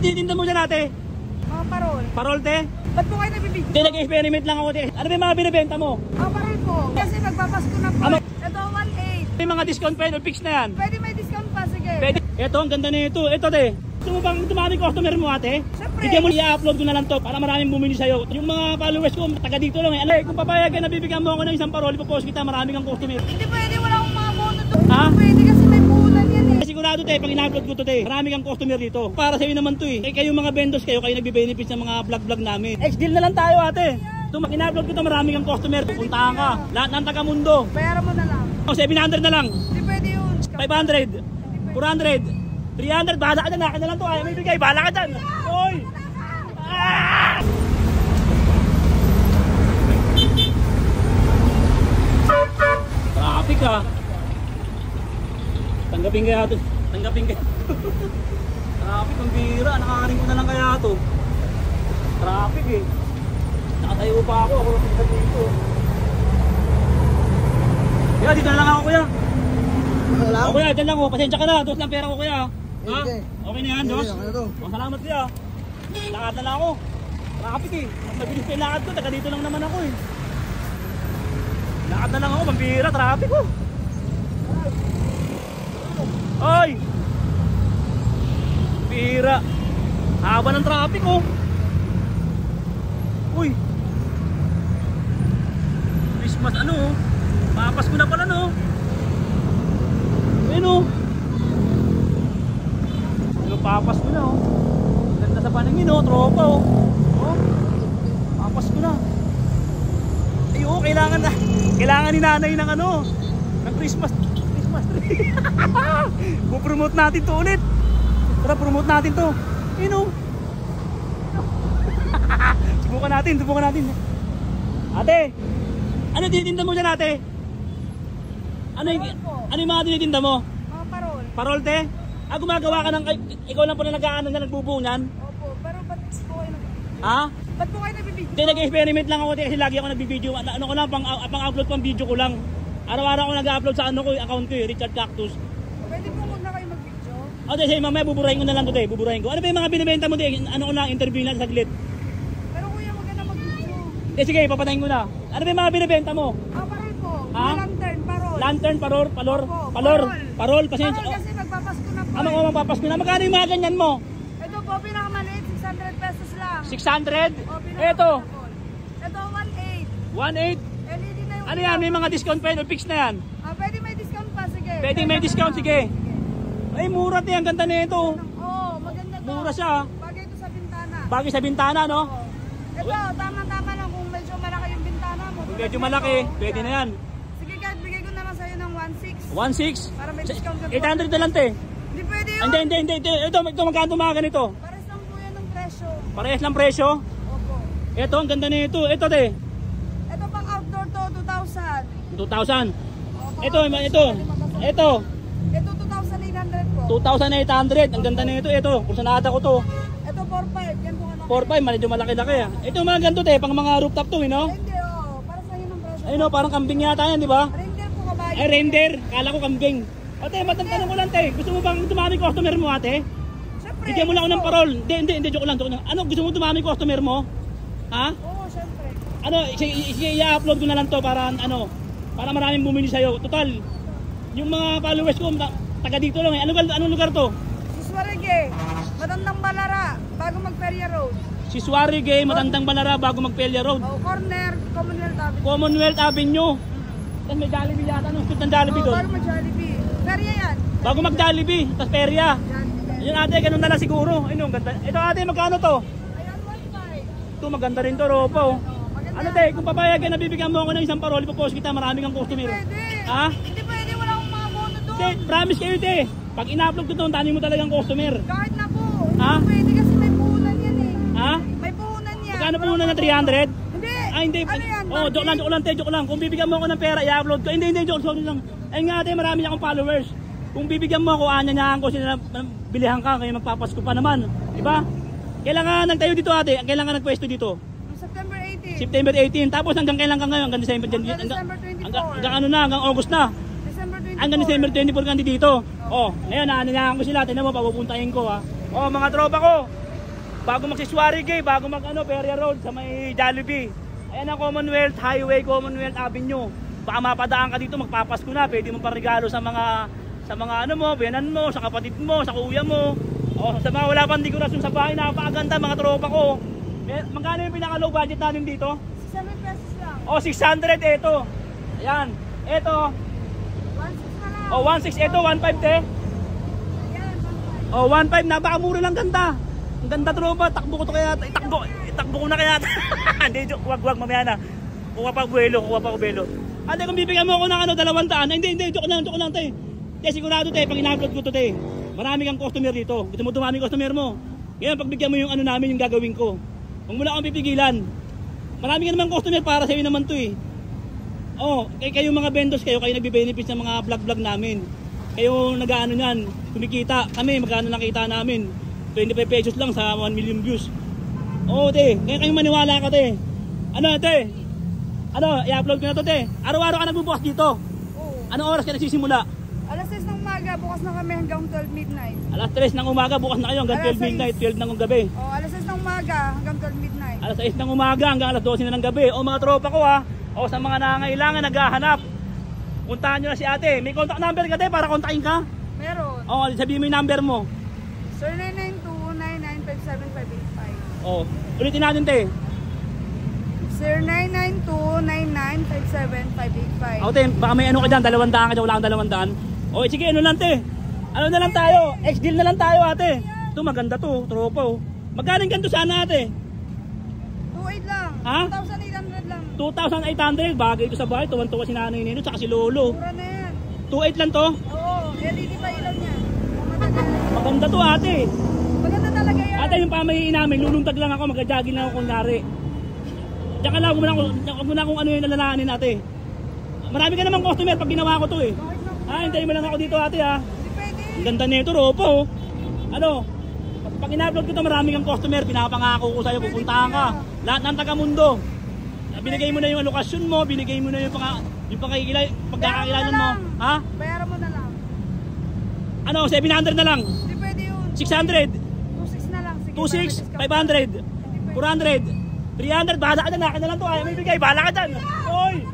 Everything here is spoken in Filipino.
tinitinda mo dyan ate? Mga parol. Parol te? Ba't po kayo nabibigyan? Hindi, nag-experiment lang ako te. Ano ba yung mga binibenta mo? Mga parol po. Kasi magpapasko na po. Ito 1.8. May mga discount pa yun, fix na yan. Pwede may discount pa, sige. Pwede. Ito, ang ganda na ito. Ito te. Gusto mo bang dumami customer mo ate? Siyempre. Bigyan mo, i-upload ko na lang to para maraming bumili sa'yo. Yung mga followers ko, taga dito lang eh. Alay, kung papayagan na bibigyan mo ako ng isang parol, ipopost kita, maraming kang customer. Hindi pwede, wala akong mga bono doon. Ha? Pwede kasi may puhunan yan eh. Sigurado te, pag in-upload ko to te, maraming kang customer dito. Para sa'yo naman to eh. Kayo mga vendors kayo nagbe-benefits ng mga vlog namin. Ex-deal na lang tayo ate. Ito, in-upload ko to, maraming kang customer. Pupuntahan ka. Lahat ng taga-mundo. Bayaran mo na lang. 700 na lang. Hindi pwede yun. 500. 400. 300. Bahala ka dyan. Akin na lang to. Ayaw may bigay. Bahala ka dyan. Oy! Ah! Traffic ah. Tanggapin kaya ito. Tanggapin kaya. Traffic ang bira. Nakakaring ko na lang kaya ito. Traffic eh. Nakatayo pa ako. Ako lang sa dito. Kuya, dito na lang ako kuya. O kuya, dyan lang ako. Pasensya ka na. Dos lang pera ko kuya. Ha? Okay na yan, Dos? Salamat kuya. Lakad na lang ako. Traffic eh. Mas mabilis pa yung lakad ko. Taga dito lang naman ako eh. Lakad na lang ako. Pambira. Traffic ko. Oy! Bira. Haba ng traffic oh. Uy. Christmas ano oh. Papasko na pala no. Ayun oh. Papasko na oh. Ganda sa paningin oh. Tropa oh. Oh. Papasko na. Ay oh, kailangan ni nanay ng ano. Ng Christmas tree. Pupromote natin to ulit. Tara, promote natin to. Ayun oh. Subukan natin. Ate, ano tinitinda mo dyan ate? Ano yung mga tinitinda mo? Mga parol. Parol te? Gumagawa ka ng, ikaw lang po na nag-aano na nagbubuo niyan? Opo, pero ba't po kayo nabibigyan? Ha? Ba't po kayo nabibigyan? Hindi, nag-experiment lang ako kasi lagi ako nagbibideo. Ano ko lang, pang-upload pang video ko lang. Araw-araw ako nag-upload sa ano ko, account ko Richard Cactus. Pwede po huwag na kayo mag-video? O, sige, mamaya buburahin ko na lang to te, buburahin ko. Ano ba yung mga binibenta mo te? Ano ko lang, interview lang saglit. Pero kuya, huwag na mag-video. Hindi, sige, papatayin ko na. Ano ba yung mga binibenta mo? Parol po. Ha? Lantern, parol. Lantern, parol, pasensya. Parol kasi magpapasko na po. Ano ko magpapasko na? Magkano yung mga ganyan mo? Ito po, pinakamaliit, 600 pesos lang. 600? Ito. Ito, 1.8. 1.8? LED na yung Ano yan? May mga discount pa yun? Fix na yan? Pwede may discount pa, sige. Pwede may discount, sige. Ay, mura te, ang ganda na ito. Oo, maganda to. Mura siya. Bagay ito sa bintana. Bagay sa bintana, no? Oo. Ito, tama-tama lang kung medyo malaki yung bintana mo. Kung medyo malaki, pwede na yan. Sige, kahit bigay ko na lang sa'yo ng 1.6. 1.6? Para may discount ka. 800 na lang te. Hindi pwede yun. Hindi. Ito magkano mga ganito? Pares lang po yan ng presyo. Parehas lang presyo? Opo. Ito, ang ganda na ito. Ito te. Ito pang outdoor to, 2,000. 2,000. Opo. Ito. Ito 2,800 po. 2,800. Ang ganda na ito. Ito, kursanada ko to. Ito 4,500. Yan po ano. 4,500, medyo malaki-laki ah. Ito mga ganito te, pang mga rooftop to, no? Hindi, para sa'yo ng presyo. Ayun oh, parang kambing yata yan, di ba? Render po kabayo. Ay, render. Kala ko kambing. Ate, matanong ko lang te. Gusto mo bang dumami customer mo ate? Siyempre. Bigyan mo lang ako ng parol. Hindi, joke lang. Ano, gusto mo dumami customer mo? Ha? Oo, siyempre. Ano, i-upload ko na lang to para ano, para maraming bumili sa'yo. Total, yung mga followers ko, taga dito lang eh. Anong lugar to? Siswarige, Matandang Balara, bago mag-Feria Road. Siswarige, Matandang Balara, bago mag-Pelia Road. Corner, Commonwealth Avenue. Commonwealth Avenue. Tapos may Jollibee yata. Anong street ng Jollibee doon? Bago mag-Jollibee. Feria yan. Bago mag-Jollibee, tapos Peria. Jollibee. Yun ate, ganun na lang siguro. Ayun, ganda. Ito ate, magkano to? Ayan, 1.5. Ito, maganda rin to, ropa oh. Maganda. Ano te, kung papayagan, nabibigyan mo ako ng isang parol, ipopost kita, maraming kang customer. Pwede. Ha? Hindi pwede, wala akong mga bono doon. Te, promise kayo te. Pag in-upload ko doon, tani mo talagang customer. Kahit na po. Ha? Hindi pwede kasi may puhunan yan eh. Ha? May puhunan yan. Magkano po na 300? Hindi. Hindi. Ano yan? Oh, joke lang. Kung bibigyan mo ako ng pera, i-upload ko. Hindi, sorry lang. Ayun nga ate, marami akong followers. Kung bibigyan mo ako, anyanyahan ko sila, bilihan ka, kaya magpapasko pa naman. Diba? Kailangan nagtayo dito ate, kailangan nagpwesto dito. September 18. September 18. Tapos hanggang kailan ka ngayon? Hanggang December 24. Hanggang ano na, hanggang August na. December 24. Hanggang December 24 ka dito. Oh, ngayon, aananyahan ko sila. Tingnan mo, papupuntahin ko ha. Oh, mga tropa ko. bago magsiswari kay, bago mag ano, Peria Road sa may Jollibee. Ayan ang Commonwealth Highway, Commonwealth Avenue. Baka mapadaan ka dito, magpapasko na, pwede mong parigalo sa mga ano mo, biyanan mo, sa kapatid mo, sa kuya mo. O sa mga wala pang dekorasyon sa bahay, napakaganda mga tropa ko. Magkano yung pinaka low budget natin dito? 600 pesos lang. O 600 ito. Ayan, ito. 1.6 na lang. O 1.6 ito, 1.5 te. Ayan, 1.5. O 1.5, napakamura lang, ganda. Ang ganda tropa, takbo ko to kaya, itakbo ko na kaya. Hindi, wag mamaya na. Kuha pa buwelo. Ate, kung bibigyan mo ako ng ano, 200, hindi, joke lang te. Te, sigurado te, pag in-upload ko to te, marami kang customer dito. Gusto mo dumami customer mo. Ngayon, pagbigyan mo yung ano namin, yung gagawin ko. Huwag mo na akong pipigilan. Marami ka naman customer para sa'yo naman to eh. Oh, kayo mga vendors, kayo nagbe-benefit ng mga vlog namin. Kayo nag-ano niyan, kumikita. Kami, magkano nakita namin? 25 pesos lang sa 1 million views. Oo, te. Kaya kayo maniwala ka, te. Ano, te? Ano, i-upload ko na to, te. Araw-araw ka nagbubukas dito. Oo. Anong oras ka nagsisimula? Alas 6 ng umaga, bukas na kami hanggang 12 midnight. Alas 3 ng umaga, bukas na kayo hanggang 12 midnight, 12 ng gabi. Oh, alas 6 ng umaga hanggang 12 midnight. Alas 6 ng umaga hanggang alas 12 na ng gabi. O mga tropa ko ha, o sa mga nangangailangan, naghahanap, puntahan nyo na si ate. May contact number ka, te, para kontakin ka? Meron. O, sabihin mo yung number mo. Sir 992-9957585. O, ulitin natin, te. Sir 992-9957585. O, te, baka may ano ka dyan, 200 ka dyan, wala kang 200. O, sige, ano lang, te. Ano na lang tayo, ex-deal na lang tayo, ate. Ito, maganda to, tropa, o. Magkano ganito sana, ate? 2.8 lang. Ha? 2,800 lang. 2,800, bagay ito sa bahay, tuwan-tuwa si nanay nino, tsaka si lolo. Mura na yan. 2.8 lang to? Oo, LED pa ilaw niya. Matagal. Maganda to, ate. Maganda talaga yan. Ate, yung pamahiin namin, luluntag lang ako, magja-jogging lang ako kunyari. Diyan ka lang, huwag mo na kung ano yung nalalaanin, ate. Marami ka namang customer pag ginawa ko to eh. Hintayin mo lang ako dito, ate ha. Hindi pwede. Ang ganda nito, ropa oh. Ano, pag in-upload ko to, marami kang customer, pinapangako ko sa'yo, pupuntahan ka. Lahat ng taga-mundo. Binigay mo na yung alokasyon mo, binigay mo na yung pagkakakilalan mo. Ha? Bayaran mo na lang. Ano, 700 na lang. Hindi pwede yun. 600. 2.6 na lang. Sige, 2.6, 500, 400, 300, bahala ka dyan, akin na lang to, ayaw mo ibigay, bahala ka dyan. Oy!